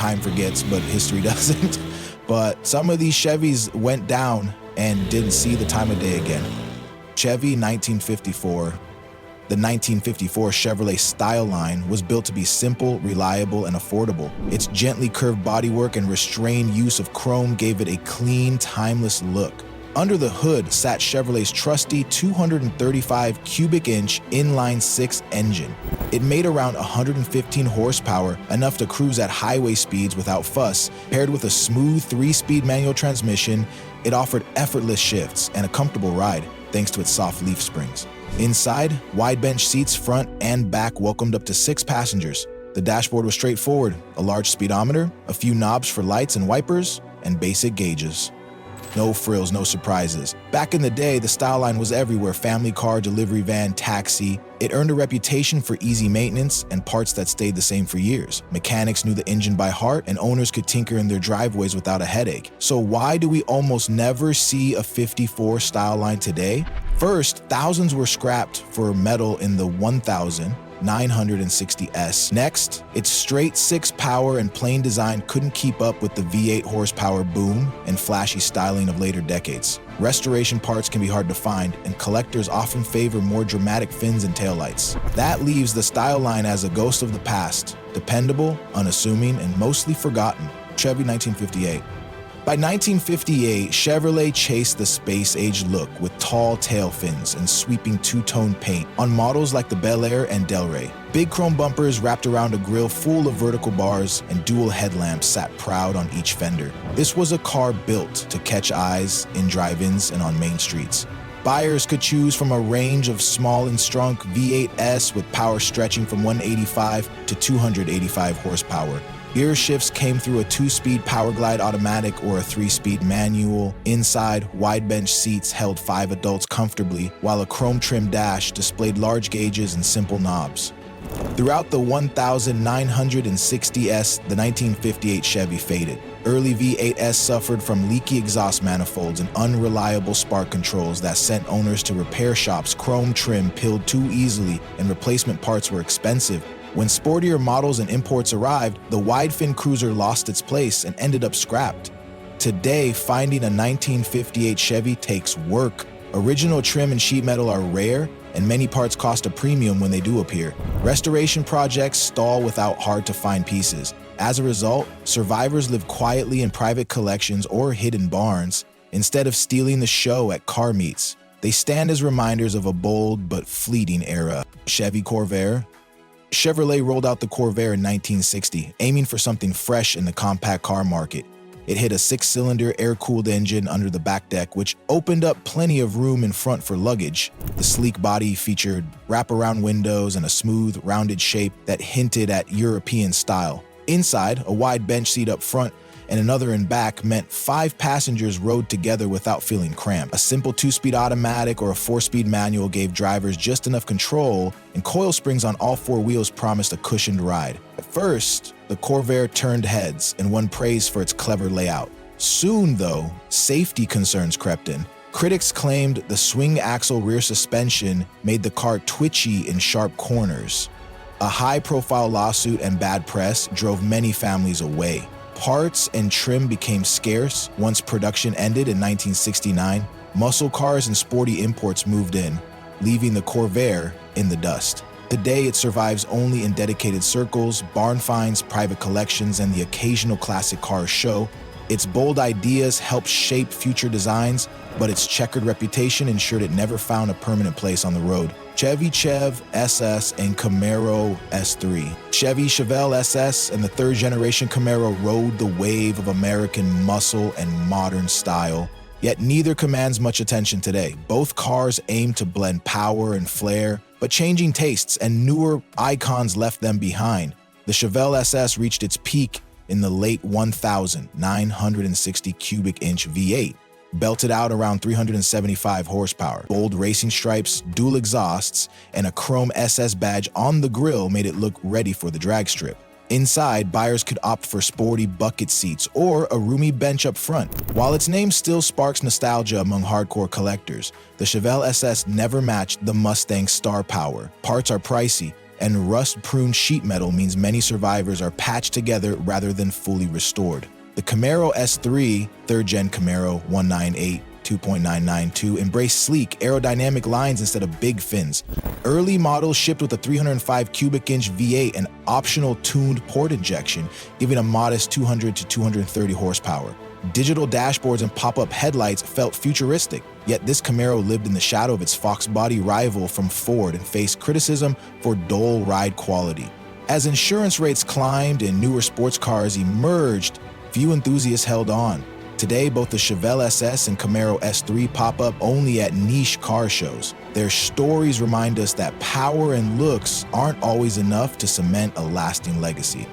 time forgets, but history doesn't. But some of these Chevys went down and didn't see the time of day again. Chevy 1954. The 1954 Chevrolet style line was built to be simple, reliable, and affordable. Its gently curved bodywork and restrained use of chrome gave it a clean, timeless look. Under the hood sat Chevrolet's trusty 235 cubic inch inline-six engine. It made around 115 horsepower, enough to cruise at highway speeds without fuss. Paired with a smooth 3-speed manual transmission, it offered effortless shifts and a comfortable ride, thanks to its soft leaf springs. Inside, wide bench seats front and back welcomed up to 6 passengers. The dashboard was straightforward, a large speedometer, a few knobs for lights and wipers, and basic gauges. No frills, no surprises. Back in the day, the style line was everywhere: family car, delivery van, taxi. It earned a reputation for easy maintenance and parts that stayed the same for years. Mechanics knew the engine by heart, and owners could tinker in their driveways without a headache. So why do we almost never see a 54 style line today? First, thousands were scrapped for metal in the 1960S. Next, its straight 6 power and plain design couldn't keep up with the V8 horsepower boom and flashy styling of later decades. Restoration parts can be hard to find, and collectors often favor more dramatic fins and taillights. That leaves the style line as a ghost of the past, dependable, unassuming, and mostly forgotten. Chevy 1958. By 1958, Chevrolet chased the space-age look with tall tail fins and sweeping two-tone paint on models like the Bel Air and Del Rey. Big chrome bumpers wrapped around a grille full of vertical bars, and dual headlamps sat proud on each fender. This was a car built to catch eyes in drive-ins and on main streets. Buyers could choose from a range of small and strunk V8s with power stretching from 185 to 285 horsepower. Gear shifts came through a 2-speed Powerglide automatic or a 3-speed manual. Inside, wide bench seats held 5 adults comfortably, while a chrome-trimmed dash displayed large gauges and simple knobs. Throughout the 1960S, the 1958 Chevy faded. Early V8s suffered from leaky exhaust manifolds and unreliable spark controls that sent owners to repair shops. Chrome trim peeled too easily, and replacement parts were expensive. When sportier models and imports arrived, the wide-fin cruiser lost its place and ended up scrapped. Today, finding a 1958 Chevy takes work. Original trim and sheet metal are rare, and many parts cost a premium when they do appear. Restoration projects stall without hard-to-find pieces. As a result, survivors live quietly in private collections or hidden barns, instead of stealing the show at car meets. They stand as reminders of a bold but fleeting era. Chevy Corvair. Chevrolet rolled out the Corvair in 1960, aiming for something fresh in the compact car market. It hit a 6-cylinder air-cooled engine under the back deck, which opened up plenty of room in front for luggage. The sleek body featured wraparound windows and a smooth, rounded shape that hinted at European style. Inside, a wide bench seat up front and another in back meant 5 passengers rode together without feeling cramped. A simple 2-speed automatic or a 4-speed manual gave drivers just enough control, and coil springs on all 4 wheels promised a cushioned ride. At first, the Corvair turned heads and won praise for its clever layout. Soon, though, safety concerns crept in. Critics claimed the swing axle rear suspension made the car twitchy in sharp corners. A high-profile lawsuit and bad press drove many families away. Parts and trim became scarce once production ended in 1969. Muscle cars and sporty imports moved in, leaving the Corvair in the dust. Today, it survives only in dedicated circles, barn finds, private collections, and the occasional classic car show. Its bold ideas helped shape future designs, but its checkered reputation ensured it never found a permanent place on the road. Chevy Chev SS and Camaro S3. Chevy Chevelle SS and the 3rd-generation Camaro rode the wave of American muscle and modern style, yet neither commands much attention today. Both cars aim to blend power and flair, but changing tastes and newer icons left them behind. The Chevelle SS reached its peak in the late 960 cubic inch V8, belted out around 375 horsepower. Bold racing stripes, dual exhausts, and a chrome SS badge on the grille made it look ready for the drag strip. Inside, buyers could opt for sporty bucket seats or a roomy bench up front. While its name still sparks nostalgia among hardcore collectors, the Chevelle SS never matched the Mustang's star power. Parts are pricey, and rust-pruned sheet metal means many survivors are patched together rather than fully restored. The Camaro S3, 3rd-gen Camaro 198 2.992 embraced sleek, aerodynamic lines instead of big fins. Early models shipped with a 305 cubic inch V8 and optional tuned port injection, giving a modest 200 to 230 horsepower. Digital dashboards and pop-up headlights felt futuristic, yet this Camaro lived in the shadow of its Fox body rival from Ford and faced criticism for dull ride quality. As insurance rates climbed and newer sports cars emerged, few enthusiasts held on. Today, both the Chevelle SS and Camaro S3 pop up only at niche car shows. Their stories remind us that power and looks aren't always enough to cement a lasting legacy.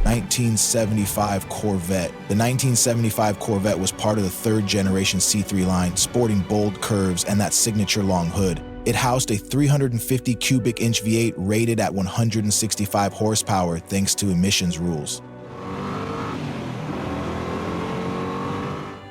1975 Corvette. The 1975 Corvette was part of the 3rd generation C3 line, sporting bold curves and that signature long hood. It housed a 350 cubic inch V8 rated at 165 horsepower thanks to emissions rules.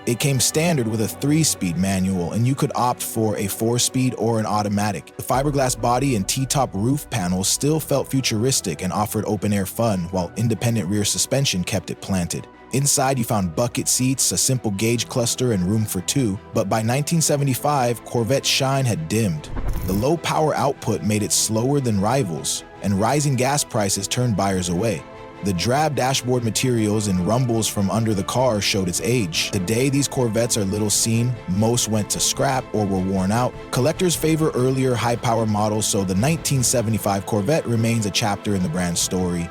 It came standard with a 3-speed manual, and you could opt for a 4-speed or an automatic. The fiberglass body and T-top roof panels still felt futuristic and offered open-air fun, while independent rear suspension kept it planted. Inside, you found bucket seats, a simple gauge cluster, and room for 2, but by 1975, Corvette's shine had dimmed. The low power output made it slower than rivals, and rising gas prices turned buyers away. The drab dashboard materials and rumbles from under the car showed its age. Today, these Corvettes are little seen, most went to scrap or were worn out. Collectors favor earlier high-power models, so the 1975 Corvette remains a chapter in the brand's story.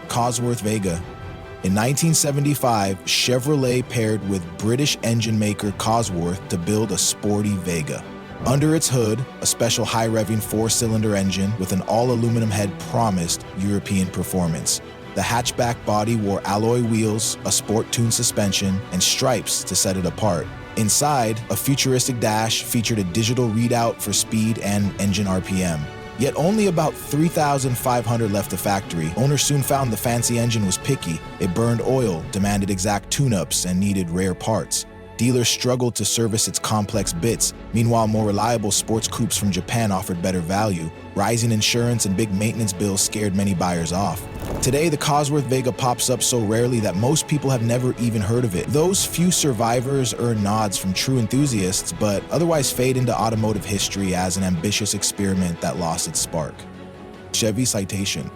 Cosworth Vega. In 1975, Chevrolet paired with British engine maker Cosworth to build a sporty Vega. Under its hood, a special high-revving 4-cylinder engine with an all-aluminum head promised European performance. The hatchback body wore alloy wheels, a sport-tuned suspension, and stripes to set it apart. Inside, a futuristic dash featured a digital readout for speed and engine RPM. Yet only about 3,500 left the factory. Owners soon found the fancy engine was picky. It burned oil, demanded exact tune-ups, and needed rare parts. Dealers struggled to service its complex bits. Meanwhile, more reliable sports coupes from Japan offered better value. Rising insurance and big maintenance bills scared many buyers off. Today, the Cosworth Vega pops up so rarely that most people have never even heard of it. Those few survivors earn nods from true enthusiasts, but otherwise fade into automotive history as an ambitious experiment that lost its spark. Chevy Citation.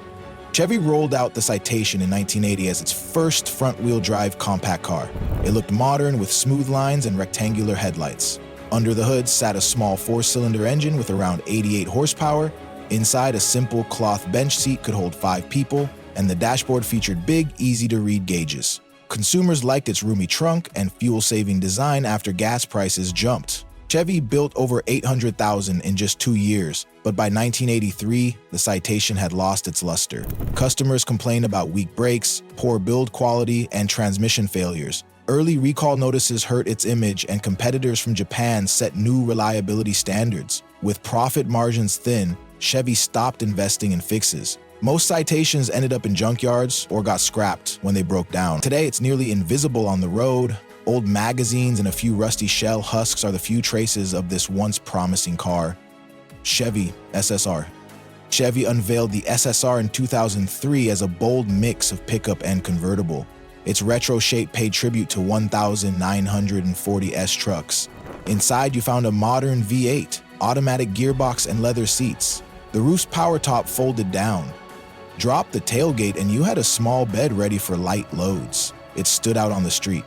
Chevy rolled out the Citation in 1980 as its first front-wheel drive compact car. It looked modern with smooth lines and rectangular headlights. Under the hood sat a small 4-cylinder engine with around 88 horsepower. Inside, a simple cloth bench seat could hold 5 people, and the dashboard featured big, easy-to-read gauges. Consumers liked its roomy trunk and fuel-saving design after gas prices jumped. Chevy built over 800,000 in just 2 years, but by 1983, the Citation had lost its luster. Customers complained about weak brakes, poor build quality, and transmission failures. Early recall notices hurt its image, and competitors from Japan set new reliability standards. With profit margins thin, Chevy stopped investing in fixes. Most Citations ended up in junkyards or got scrapped when they broke down. Today, it's nearly invisible on the road. Old magazines and a few rusty shell husks are the few traces of this once promising car. Chevy SSR. Chevy unveiled the SSR in 2003 as a bold mix of pickup and convertible. Its retro shape paid tribute to 1,940 S trucks. Inside, you found a modern V8, automatic gearbox, and leather seats. The roof's power top folded down. Drop the tailgate and you had a small bed ready for light loads. It stood out on the street.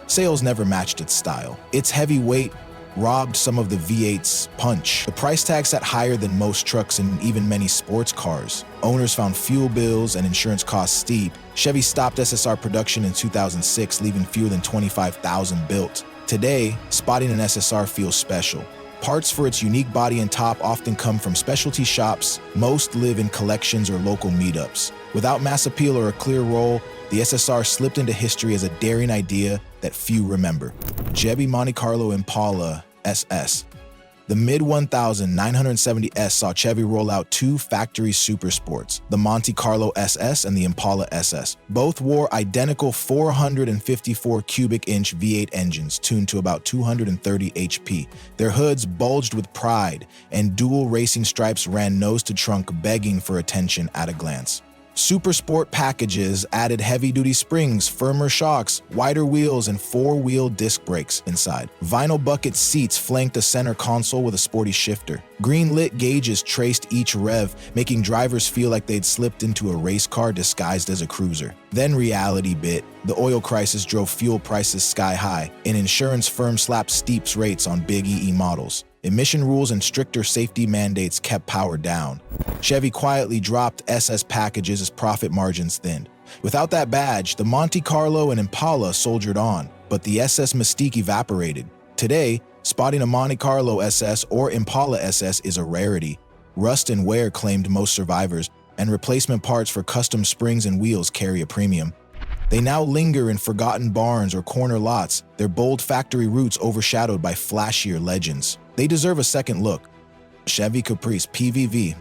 Sales never matched its style. Its heavy weight robbed some of the V8's punch. The price tag sat higher than most trucks and even many sports cars. Owners found fuel bills and insurance costs steep. Chevy stopped SSR production in 2006, leaving fewer than 25,000 built. Today, spotting an SSR feels special. Parts for its unique body and top often come from specialty shops. Most live in collections or local meetups. Without mass appeal or a clear role, the SSR slipped into history as a daring idea that few remember. Chevy Monte Carlo Impala SS. The mid-1970s saw Chevy roll out two factory super sports, the Monte Carlo SS and the Impala SS. Both wore identical 454 cubic inch V8 engines tuned to about 230 HP. Their hoods bulged with pride, and dual racing stripes ran nose to trunk, begging for attention at a glance. Super Sport packages added heavy-duty springs, firmer shocks, wider wheels, and four-wheel disc brakes inside. Vinyl bucket seats flanked a center console with a sporty shifter. Green-lit gauges traced each rev, making drivers feel like they'd slipped into a race car disguised as a cruiser. Then reality bit. The oil crisis drove fuel prices sky high, and insurance firms slapped steep rates on big EE models. Emission rules and stricter safety mandates kept power down. Chevy quietly dropped SS packages as profit margins thinned. Without that badge, the Monte Carlo and Impala soldiered on, but the SS mystique evaporated. Today, spotting a Monte Carlo SS or Impala SS is a rarity. Rust and wear claimed most survivors, and replacement parts for custom springs and wheels carry a premium. They now linger in forgotten barns or corner lots, their bold factory roots overshadowed by flashier legends. They deserve a second look. Chevy Caprice PVV.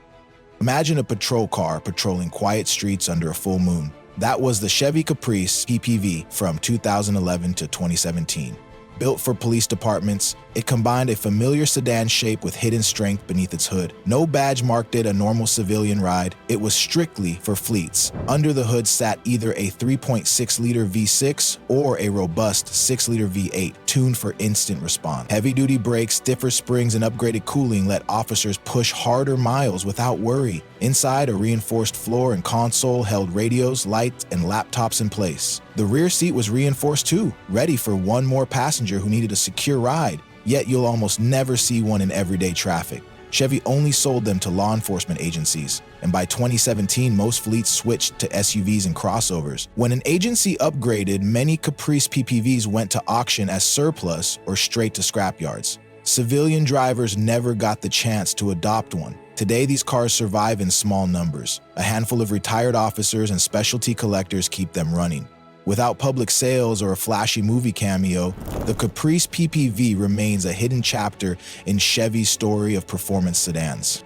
Imagine a patrol car patrolling quiet streets under a full moon. That was the Chevy Caprice PPV from 2011 to 2017. Built for police departments, it combined a familiar sedan shape with hidden strength beneath its hood. No badge marked it a normal civilian ride. It was strictly for fleets. Under the hood sat either a 3.6-liter V6 or a robust 6-liter V8, tuned for instant response. Heavy-duty brakes, stiffer springs, and upgraded cooling let officers push harder miles without worry. Inside, a reinforced floor and console held radios, lights, and laptops in place. The rear seat was reinforced too, ready for one more passenger who needed a secure ride. Yet you'll almost never see one in everyday traffic. Chevy only sold them to law enforcement agencies, and by 2017, most fleets switched to SUVs and crossovers. When an agency upgraded, many Caprice PPVs went to auction as surplus or straight to scrapyards. Civilian drivers never got the chance to adopt one. Today, these cars survive in small numbers. A handful of retired officers and specialty collectors keep them running. Without public sales or a flashy movie cameo, the Caprice PPV remains a hidden chapter in Chevy's story of performance sedans.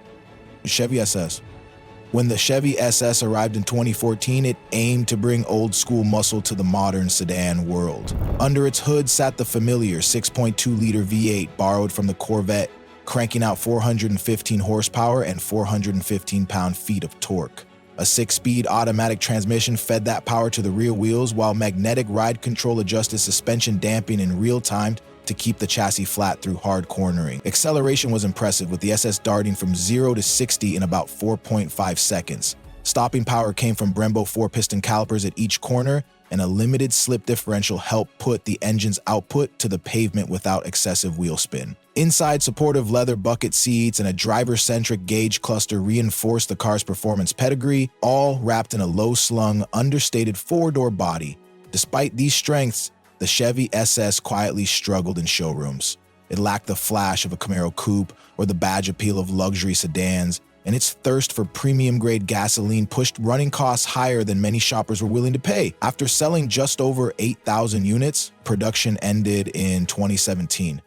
Chevy SS. When the Chevy SS arrived in 2014, it aimed to bring old-school muscle to the modern sedan world. Under its hood sat the familiar 6.2-liter V8 borrowed from the Corvette, cranking out 415 horsepower and 415 pound-feet of torque. A 6-speed automatic transmission fed that power to the rear wheels, while magnetic ride control adjusted suspension damping in real time to keep the chassis flat through hard cornering. Acceleration was impressive, with the SS darting from 0 to 60 in about 4.5 seconds. Stopping power came from Brembo 4-piston calipers at each corner, and a limited slip differential helped put the engine's output to the pavement without excessive wheel spin. Inside, supportive leather bucket seats and a driver-centric gauge cluster reinforced the car's performance pedigree, all wrapped in a low-slung, understated 4-door body. Despite these strengths, the Chevy SS quietly struggled in showrooms. It lacked the flash of a Camaro coupe or the badge appeal of luxury sedans, and its thirst for premium-grade gasoline pushed running costs higher than many shoppers were willing to pay. After selling just over 8,000 units, production ended in 2017.